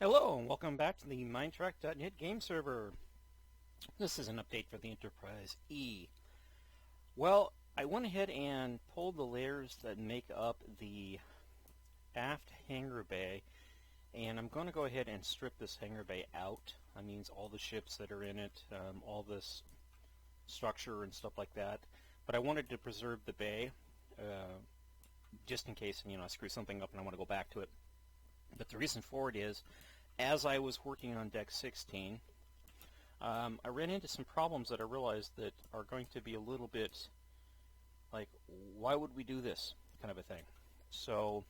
Hello and welcome back to the Minetrek.net game server. This is an update for the Enterprise E. Well, I went ahead and pulled the layers that make up the aft hangar bay, and I'm going to go ahead and strip this hangar bay out. That means all the ships that are in it, all this structure and stuff like that. But I wanted to preserve the bay, just in case I screw something up and I want to go back to it. But the reason for it is, as I was working on Deck 16, I ran into some problems that I realized that are going to be a little bit like, why would we do this kind of a thing? So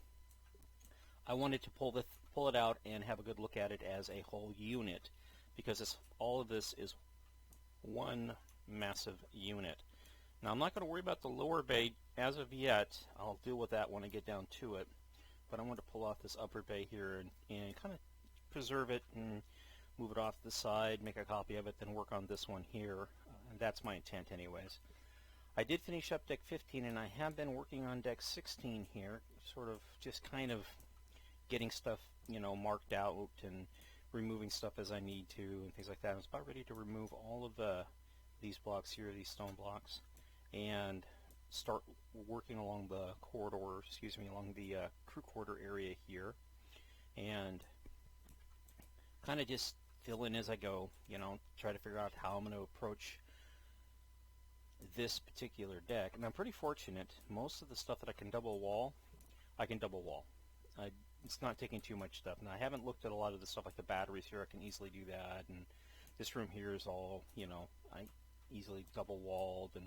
I wanted to pull it out and have a good look at it as a whole unit, because all of this is one massive unit. Now I'm not going to worry about the lower bay as of yet. I'll deal with that when I get down to it. But I want to pull off this upper bay here and kind of preserve it and move it off to the side, make a copy of it, then work on this one here. And that's my intent anyways. I did finish up Deck 15, and I have been working on Deck 16 here, sort of just kind of getting stuff, marked out and removing stuff as I need to and things like that. I was about ready to remove all of these blocks here, these stone blocks, and start working along the corridor, along the crew quarter area here, and kind of just fill in as I go, try to figure out how I'm going to approach this particular deck. And I'm pretty fortunate. Most of the stuff that I can double wall. It's not taking too much stuff. Now I haven't looked at a lot of the stuff like the batteries here. I can easily do that, and this room here is all, I easily double walled. And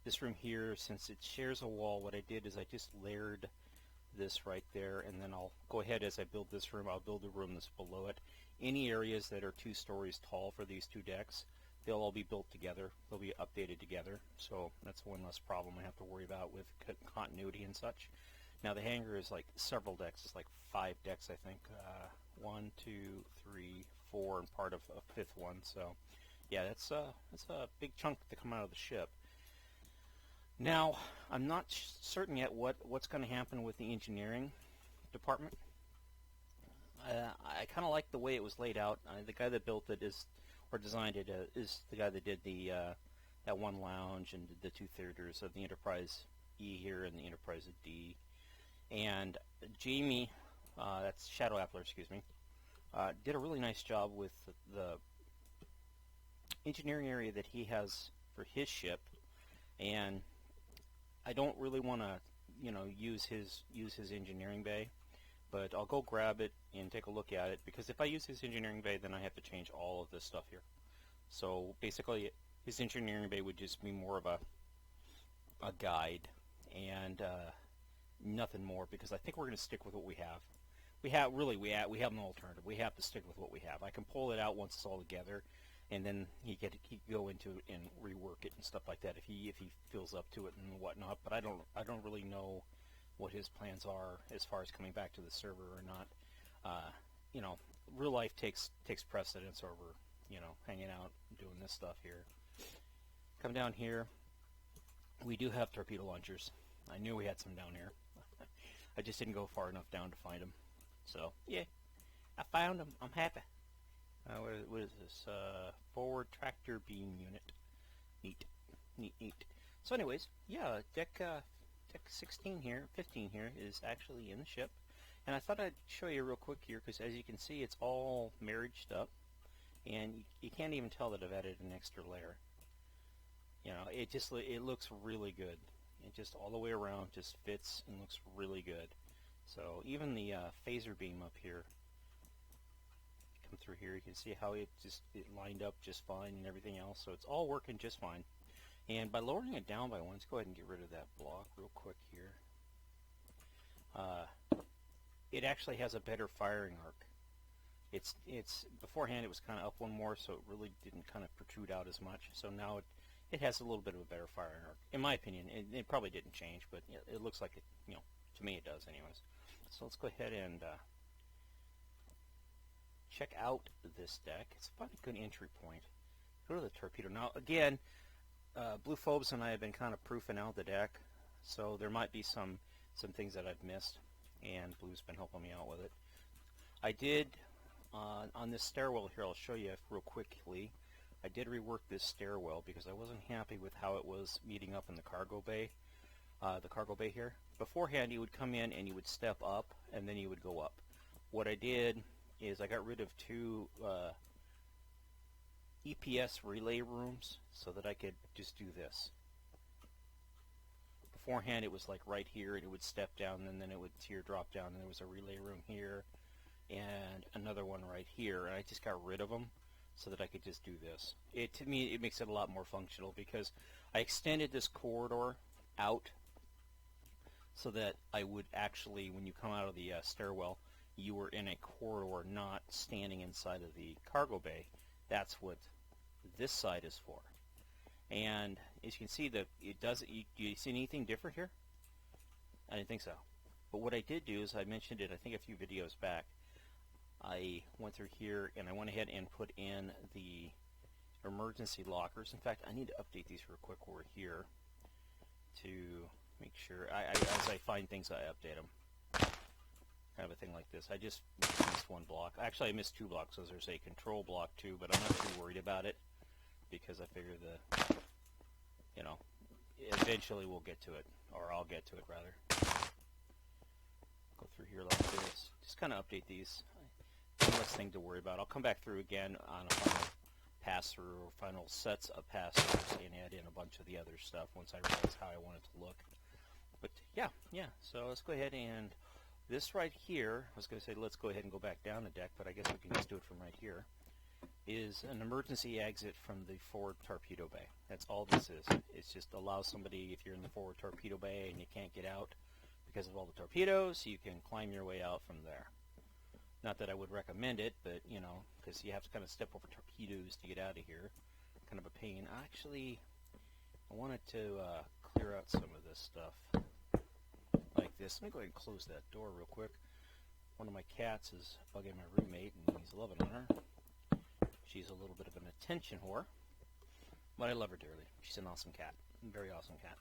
this room here, since it shares a wall, what I did is I just layered this right there, and then I'll go ahead as I build this room, I'll build the room that's below it. Any areas that are 2 stories tall for these 2 decks, they'll all be built together. They'll be updated together, so that's one less problem I have to worry about with continuity and such. Now the hangar is like several decks. It's like 5 decks, I think. 1, 2, 3, 4, and part of a 5th one. So yeah, that's a big chunk to come out of the ship. Now, I'm not certain yet what's going to happen with the engineering department. I kind of like the way it was laid out. The guy that built it or designed it is the guy that did that one lounge and the 2 theaters of the Enterprise E here and the Enterprise D. And Jamie, that's Shadow Appler, did a really nice job with the engineering area that he has for his ship. And I don't really want to, use his engineering bay, but I'll go grab it and take a look at it, because if I use his engineering bay, then I have to change all of this stuff here. So basically, his engineering bay would just be more of a guide and nothing more, because I think we're going to stick with what we have. We have no alternative. We have to stick with what we have. I can pull it out once it's all together, and then he could go into it and rework it and stuff like that if he feels up to it and whatnot. But I don't really know what his plans are as far as coming back to the server or not. Real life takes precedence over hanging out and doing this stuff here. Come down here. We do have torpedo launchers. I knew we had some down here. I just didn't go far enough down to find them. So yeah, I found them. I'm happy. What is this? Forward tractor beam unit. Neat. So anyways, yeah, deck 16 here, 15 here is actually in the ship. And I thought I'd show you real quick here, because as you can see, it's all marriaged up. And you can't even tell that I've added an extra layer. It looks really good. It just all the way around just fits and looks really good. So even the phaser beam up here, come through here, you can see how it lined up just fine and everything else. So it's all working just fine. And by lowering it down by 1, let's go ahead and get rid of that block real quick here. It actually has a better firing arc. It's beforehand it was kind of up 1 more, so it really didn't kind of protrude out as much. So now it has a little bit of a better firing arc, in my opinion. It probably didn't change, but it looks like it. To me it does, anyways. So let's go ahead and check out this deck. It's about a good entry point. Go to the torpedo. Now again, Blue Phobes and I have been kind of proofing out the deck, so there might be some things that I've missed, and Blue's been helping me out with it. I did on this stairwell here, I'll show you real quickly. I did rework this stairwell because I wasn't happy with how it was meeting up in the cargo bay here. Beforehand, you would come in and you would step up, and then you would go up. What I did is I got rid of two EPS relay rooms so that I could just do this. Beforehand, it was like right here, and it would step down, and then it would teardrop down, and there was a relay room here, and another one right here, and I just got rid of them so that I could just do this. To me, it makes it a lot more functional because I extended this corridor out so that I would actually, when you come out of the stairwell, you were in a corridor, not standing inside of the cargo bay. That's what this side is for. And as you can see, that it doesn't. Do you see anything different here? I didn't think so. But what I did do is I mentioned it, I think, a few videos back. I went through here and I went ahead and put in the emergency lockers. In fact, I need to update these real quick over here to make sure. As I find things, I update them. Kind of a thing like this. I just missed one block. Actually, I missed two blocks, so there's a control block too, but I'm not too worried about it because I figure eventually we'll get to it, or I'll get to it rather. Go through here like this. Just kind of update these. One less thing to worry about. I'll come back through again on a final pass-through or final sets of pass-throughs and add in a bunch of the other stuff once I realize how I want it to look. But yeah. So let's go ahead and this right here, I was going to say let's go ahead and go back down the deck, but I guess we can just do it from right here, is an emergency exit from the forward torpedo bay. That's all this is. It just allows somebody, if you're in the forward torpedo bay and you can't get out because of all the torpedoes, you can climb your way out from there. Not that I would recommend it, but, because you have to kind of step over torpedoes to get out of here. Kind of a pain. Actually, I wanted to clear out some of this stuff like this. Let me go ahead and close that door real quick. One of my cats is bugging my roommate, and he's loving on her. She's a little bit of an attention whore, but I love her dearly. She's an awesome cat. A very awesome cat.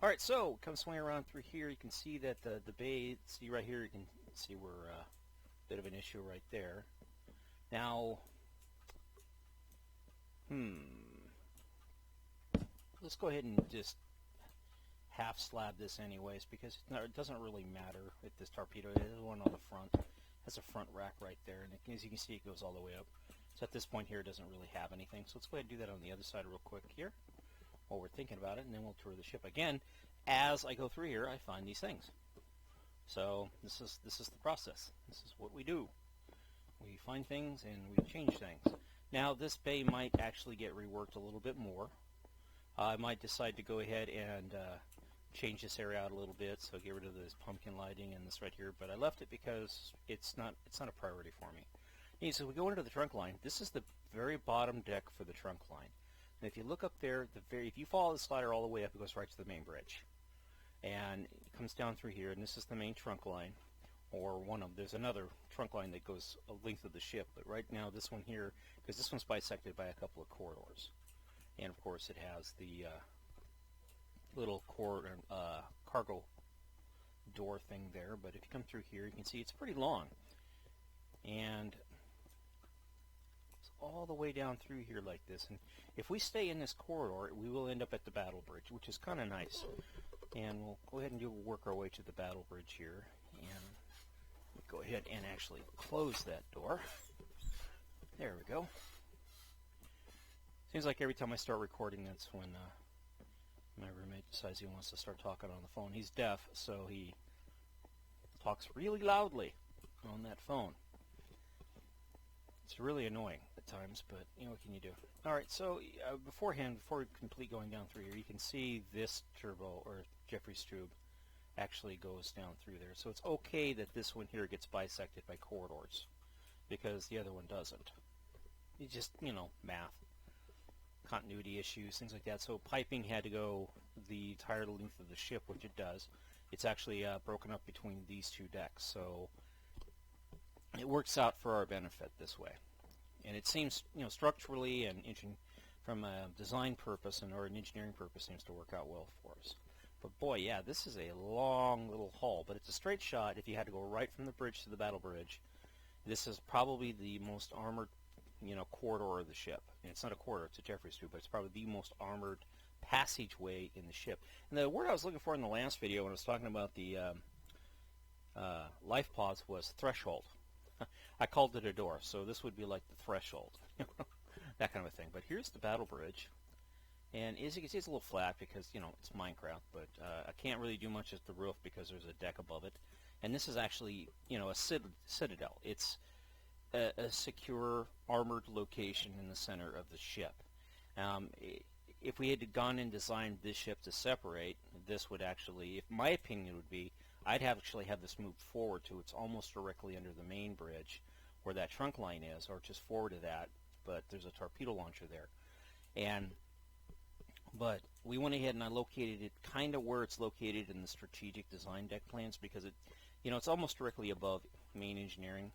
All right, so come swing around through here. You can see that the bay, see right here, you can see we're a bit of an issue right there. Now, let's go ahead and just half slab this anyways, because it doesn't really matter if this torpedo, there's one on the front. Has a front rack right there, and as you can see, it goes all the way up. So at this point here, it doesn't really have anything. So let's go ahead and do that on the other side real quick here while we're thinking about it, and then we'll tour the ship again. As I go through here, I find these things. So this is the process. This is what we do. We find things and we change things. Now this bay might actually get reworked a little bit more. I might decide to go ahead and change this area out a little bit, so get rid of this pumpkin lighting and this right here. But I left it because it's not a priority for me. And so we go into the trunk line. This is the very bottom deck for the trunk line. And if you look up there, if you follow the slider all the way up, it goes right to the main bridge. And it comes down through here, and this is the main trunk line, or there's another trunk line that goes a length of the ship, but right now this one here, because this one's bisected by a couple of corridors. And of course it has the little cargo door thing there, but if you come through here, you can see it's pretty long. And it's all the way down through here like this, and if we stay in this corridor, we will end up at the battle bridge, which is kind of nice. And we'll go ahead and work our way to the battle bridge here, and we'll go ahead and actually close that door. There we go. Seems like every time I start recording, that's when my roommate decides he wants to start talking on the phone. He's deaf, so he talks really loudly on that phone. It's really annoying at times, but what can you do? All right, so before we complete going down through here, you can see this turbo or Jeffrey's tube actually goes down through there. So it's okay that this one here gets bisected by corridors because the other one doesn't. It's just, math, continuity issues, things like that. So piping had to go the entire length of the ship, which it does. It's actually broken up between these two decks, so it works out for our benefit this way. And it seems, structurally and from a design purpose or an engineering purpose, seems to work out well for us. But boy, yeah, this is a long little haul, but it's a straight shot if you had to go right from the bridge to the battle bridge. This is probably the most armored, corridor of the ship. And it's not a corridor, it's a Jeffries tube, but it's probably the most armored passageway in the ship. And the word I was looking for in the last video when I was talking about the life pods was threshold. I called it a door, so this would be like the threshold. That kind of a thing. But here's the battle bridge. And as you can see, it's a little flat because, it's Minecraft, but I can't really do much at the roof because there's a deck above it. And this is actually, a citadel. It's a secure, armored location in the center of the ship. If we had gone and designed this ship to separate, this would actually, if my opinion would be, I'd actually have this moved forward to it's almost directly under the main bridge where that trunk line is, or just forward of that, but there's a torpedo launcher there. But we went ahead and I located it kind of where it's located in the strategic design deck plans because it's almost directly above main engineering,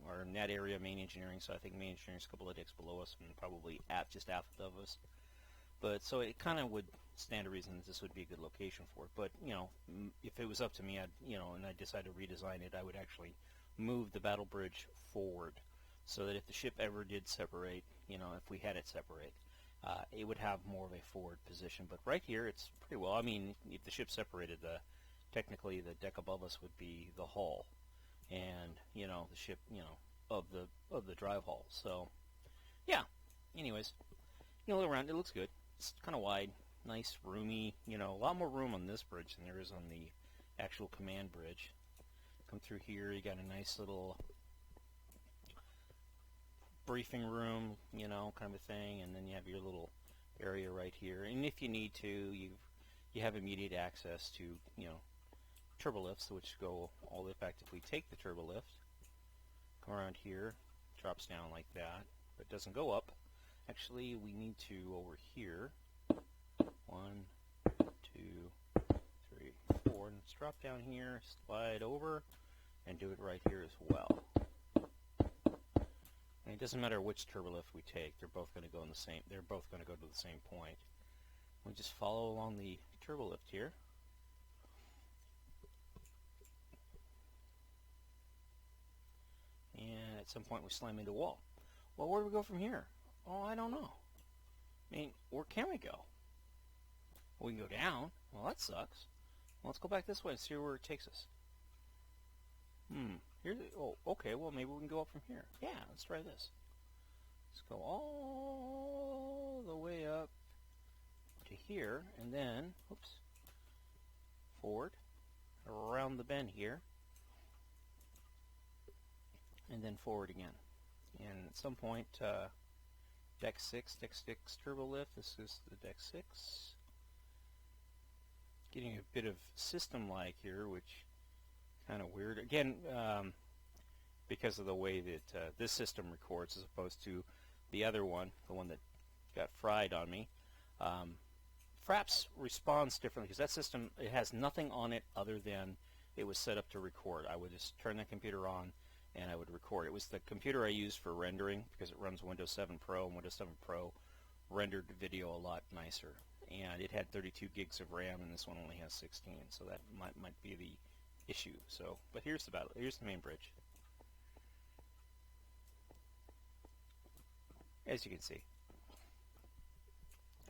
or in that area main engineering, so I think main engineering is a couple of decks below us and probably just aft of us. But so it kind of would stand to reason that this would be a good location for it. But if it was up to me, and I decided to redesign it, I would actually move the battle bridge forward so that if the ship ever did separate, if we had it separate, it would have more of a forward position. But right here, it's pretty well. I mean, if the ship separated, technically the deck above us would be the hull, and the ship, of the drive hull. So yeah. Anyways, look around. It looks good. It's kind of wide, nice, roomy. A lot more room on this bridge than there is on the actual command bridge. Come through here, you got a nice little briefing room, kind of a thing, and then you have your little area right here. And if you need to, you have immediate access to, turbolifts, which go all the way back. If we take the turbolift, come around here, drops down like that, but doesn't go up. Actually, we need to over here. 1, 2, 3, 4, and let's drop down here, slide over, and do it right here as well. And it doesn't matter which turbolift we take; they're both going to go in the same. They're both going to go to the same point. We just follow along the turbolift here. And at some point we slam into a wall. Well, where do we go from here? Oh, I don't know. I mean, where can we go? We can go down. Well, that sucks. Well, let's go back this way and see where it takes us. Okay, well, maybe we can go up from here. Yeah, let's try this. Let's go all the way up to here, and then, forward, around the bend here, and then forward again. And at some point, deck 6 turbolift. This is the deck 6. Getting a bit of system-like here, which kind of weird. Again, because of the way that this system records as opposed to the other one, the one that got fried on me. Fraps responds differently because that system, it has nothing on it other than it was set up to record. I would just turn that computer on and I would record. It was the computer I used for rendering because it runs Windows 7 Pro, and Windows 7 Pro rendered video a lot nicer. And it had 32 gigs of RAM, and this one only has 16, so that might be the issue. So, but here's the main bridge. As you can see.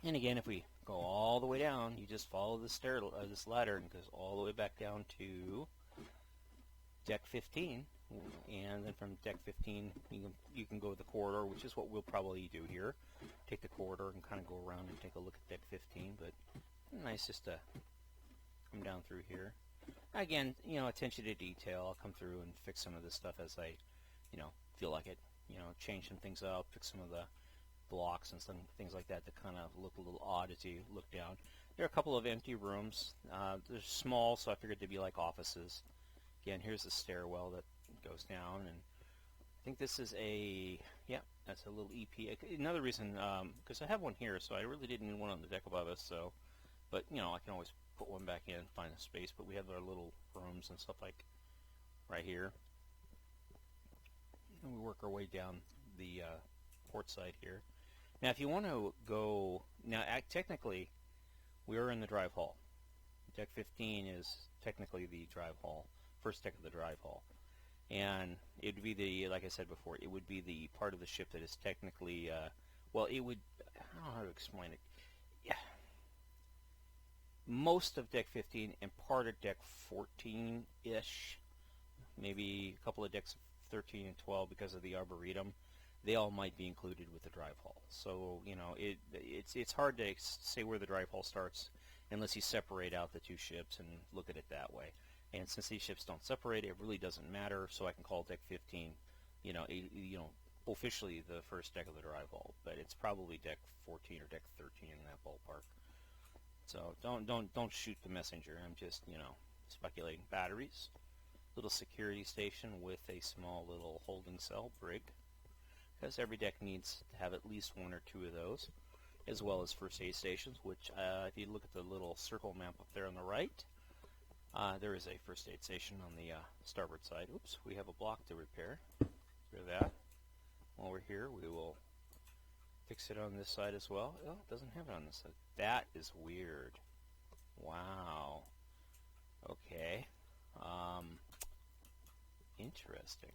And again, if we go all the way down, you just follow this ladder, and it goes all the way back down to deck 15. And then from deck 15, you can go to the corridor, which is what we'll probably do here. Take the corridor and kind of go around and take a look at deck 15. But nice just to come down through here. Again, attention to detail. I'll come through and fix some of this stuff as I, feel like it. Change some things out, fix some of the blocks and some things like that kind of look a little odd as you look down. There are a couple of empty rooms. They're small, so I figured they'd be like offices. Again, here's the stairwell that goes down, and I think this is that's a little EP. Another reason, because I have one here, so I really didn't need one on the deck above us. So, but I can always put one back in, find a space. But we have our little rooms and stuff like right here, and we work our way down the port side here. Now, if you want to go now, technically, we are in the drive hall. Deck 15 is technically the drive hall, first deck of the drive hall. and it would be the, like I said before, it would be the part of the ship that is technically, well, it would, I don't know how to explain it. Yeah. Most of deck 15 and part of deck 14-ish, maybe a couple of decks 13 and 12 because of the Arboretum, they all might be included with the drive hull. So, you know, it's hard to say where the drive hull starts unless you separate out the two ships and look at it that way. And since these ships don't separate, it really doesn't matter, so I can call deck 15, you know, officially the first deck of the drive hull, but it's probably deck 14 or deck 13 in that ballpark. So don't shoot the messenger. I'm just, you know, speculating. Batteries, little security station with a small little holding cell brig, because every deck needs to have at least one or two of those, as well as first aid stations, which if you look at the little circle map up there on the right, there is a first aid station on the starboard side. Oops, we have a block to repair. Repair that. While we're here, we will fix it on this side as well. Oh, it doesn't have it on this side. That is weird. Wow. Okay. Interesting.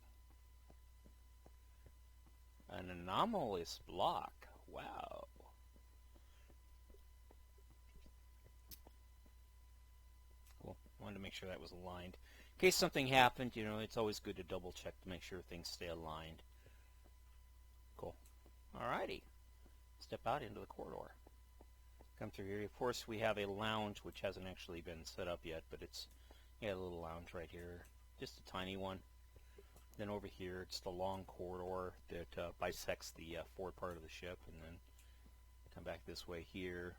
An anomalous block. Wow. Cool. Wanted to make sure that was aligned. In case something happened, you know, it's always good to double check to make sure things stay aligned. Cool. Alrighty. Step out into the corridor. Come through here. Of course, we have a lounge which hasn't actually been set up yet, but it's a little lounge right here. Just a tiny one. Then over here, it's the long corridor that bisects the forward part of the ship, and then come back this way here.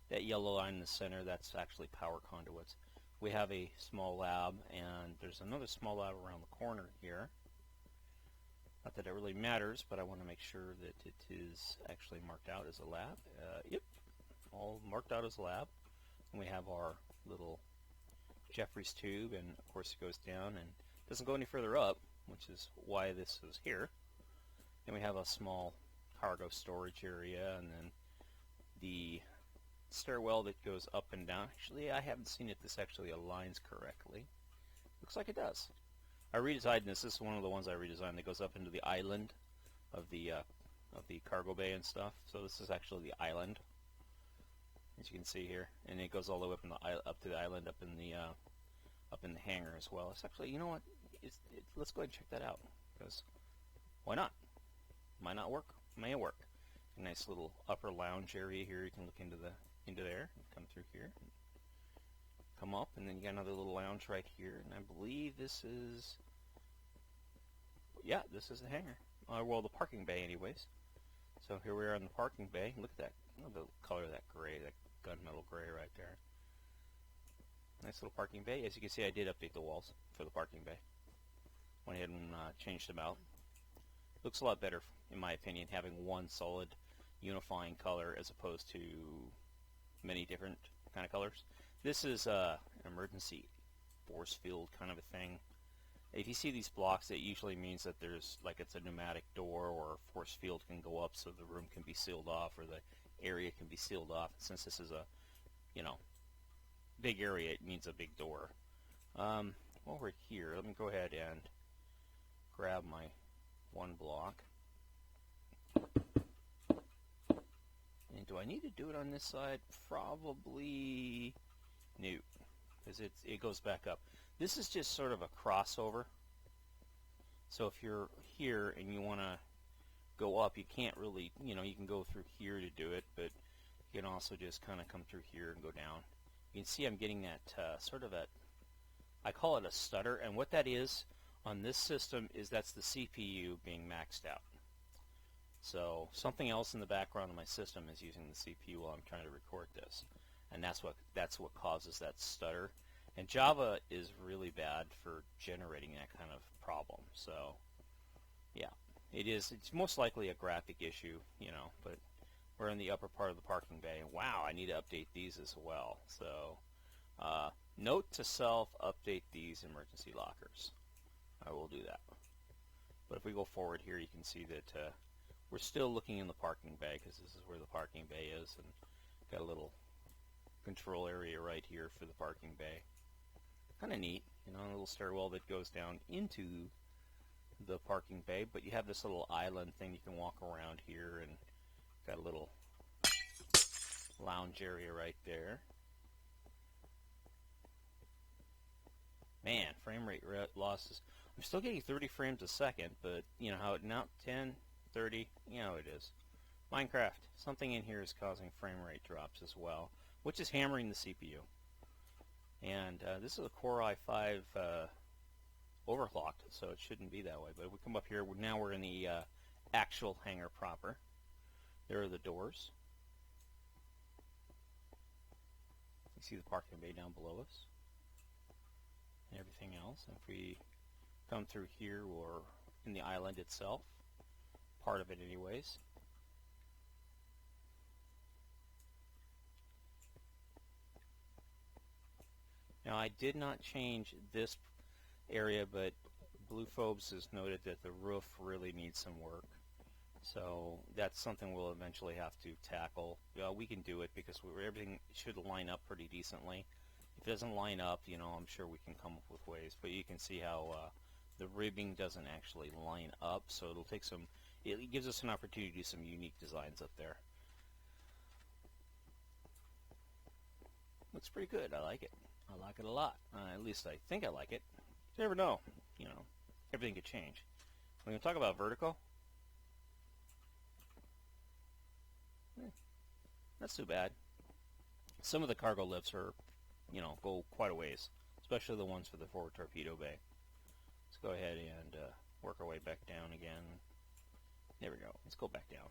That yellow line in the center, that's actually power conduits. We have a small lab, and there's another small lab around the corner here. Not that it really matters, but I want to make sure that it is actually marked out as a lab. Yep, all marked out as a lab. And we have our little Jeffries tube, and of course it goes down and doesn't go any further up, which is why this is here. And we have a small cargo storage area, and then the stairwell that goes up and down. Actually, I haven't seen if this actually aligns correctly. Looks like it does. I redesigned this. This is one of the ones I redesigned that goes up into the island of the cargo bay and stuff. So this is actually the island, as you can see here, and it goes all the way up to the island up in the hangar as well. It's actually, you know what? Let's go ahead and check that out, because why not? Might not work. May work. A nice little upper lounge area here. You can look into there and come through here. Come up, and then you got another little lounge right here, and I believe this is, yeah, this is the hangar. Well, the parking bay anyways. So here we are in the parking bay. Look at that. Look at the color of that gray, that gunmetal gray right there. Nice little parking bay. As you can see, I did update the walls for the parking bay. Went ahead and changed them out. Looks a lot better, in my opinion, having one solid unifying color as opposed to many different kind of colors. This is an emergency force field kind of a thing. If you see these blocks, it usually means that there's, like, it's a pneumatic door or a force field can go up so the room can be sealed off or the area can be sealed off. Since this is a, you know, big area, it means a big door. Over here, let me go ahead and grab my one block. And do I need to do it on this side? Probably no, because it goes back up. This is just sort of a crossover. So if you're here and you want to go up, you can't really, you know, you can go through here to do it, but you can also just kind of come through here and go down. You can see I'm getting that sort of a, I call it a stutter, and what that is on this system is that's the CPU being maxed out. So something else in the background of my system is using the CPU while I'm trying to record this, and that's what causes that stutter. And Java is really bad for generating that kind of problem. So yeah, it is. It's most likely a graphic issue, you know, but we're in the upper part of the parking bay. Wow, I need to update these as well. So note to self, update these emergency lockers. I will do that. But if we go forward here, you can see that we're still looking in the parking bay, because this is where the parking bay is, and got a little control area right here for the parking bay. Kind of neat. you know, a little stairwell that goes down into the parking bay, but you have this little island thing you can walk around here, and got a little lounge area right there. Man, frame rate losses. I'm still getting 30 frames a second, but you know how it now 10, 30, you know it is. Minecraft, something in here is causing frame rate drops as well, which is hammering the CPU. And this is a Core i5 overclocked, so it shouldn't be that way. But if we come up here, now we're in the actual hangar proper. There are the doors. You see the parking bay down below us and everything else. And if we come through here, we're in the island itself, part of it anyways. Now I did not change this area, but Bluephobes has noted that the roof really needs some work. So that's something we'll eventually have to tackle. We can do it because everything should line up pretty decently. If it doesn't line up, you know, I'm sure we can come up with ways. But you can see how the ribbing doesn't actually line up, so it'll take some. It gives us an opportunity to do some unique designs up there. Looks pretty good. I like it. I like it a lot. At least I think I like it. You never know. You know, everything could change. We're going to talk about vertical. Not too bad. Some of the cargo lifts are, you know, go quite a ways, especially the ones for the forward torpedo bay. Let's go ahead and work our way back down again. There we go. Let's go back down.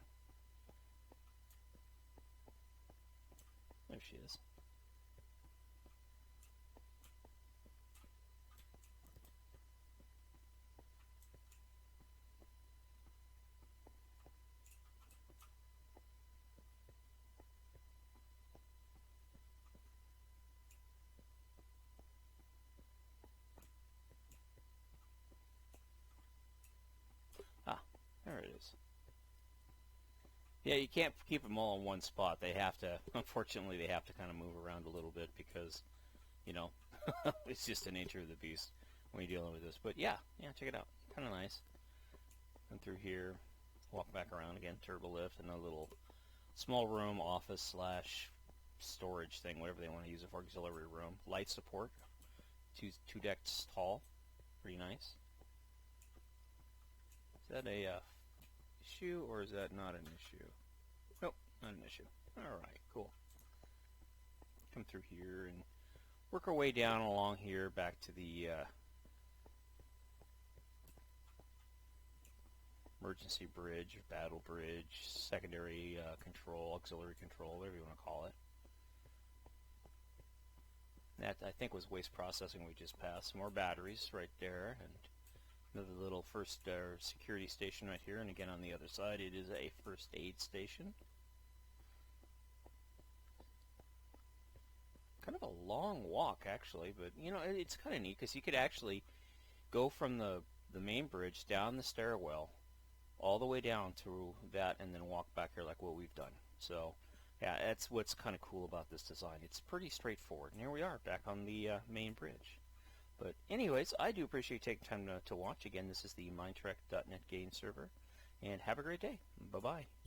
There she is. There it is. Yeah, you can't keep them all in one spot. They have to, unfortunately, they have to kind of move around a little bit because, you know, it's just the nature of the beast when you're dealing with this. But yeah, check it out. Kind of nice. Come through here, walk back around again, Turbolift, and a little small room, office slash storage thing, whatever they want to use it for, auxiliary room. Light support, two decks tall, pretty nice. Is that a issue, or is that not an issue? Nope, not an issue. Alright, cool. Come through here and work our way down along here back to the emergency bridge, battle bridge, secondary control, auxiliary control, whatever you want to call it. That, I think, was waste processing we just passed. Some more batteries right there, and another little first security station right here, and again on the other side it is a first aid station. Kind of a long walk actually, but you know, it's kind of neat because you could actually go from the main bridge down the stairwell all the way down through that and then walk back here like what we've done. So yeah, that's what's kind of cool about this design. It's pretty straightforward. And here we are back on the main bridge. But anyways, I do appreciate you taking time to watch. Again, this is the Minetrek.net game server, and have a great day. Bye-bye.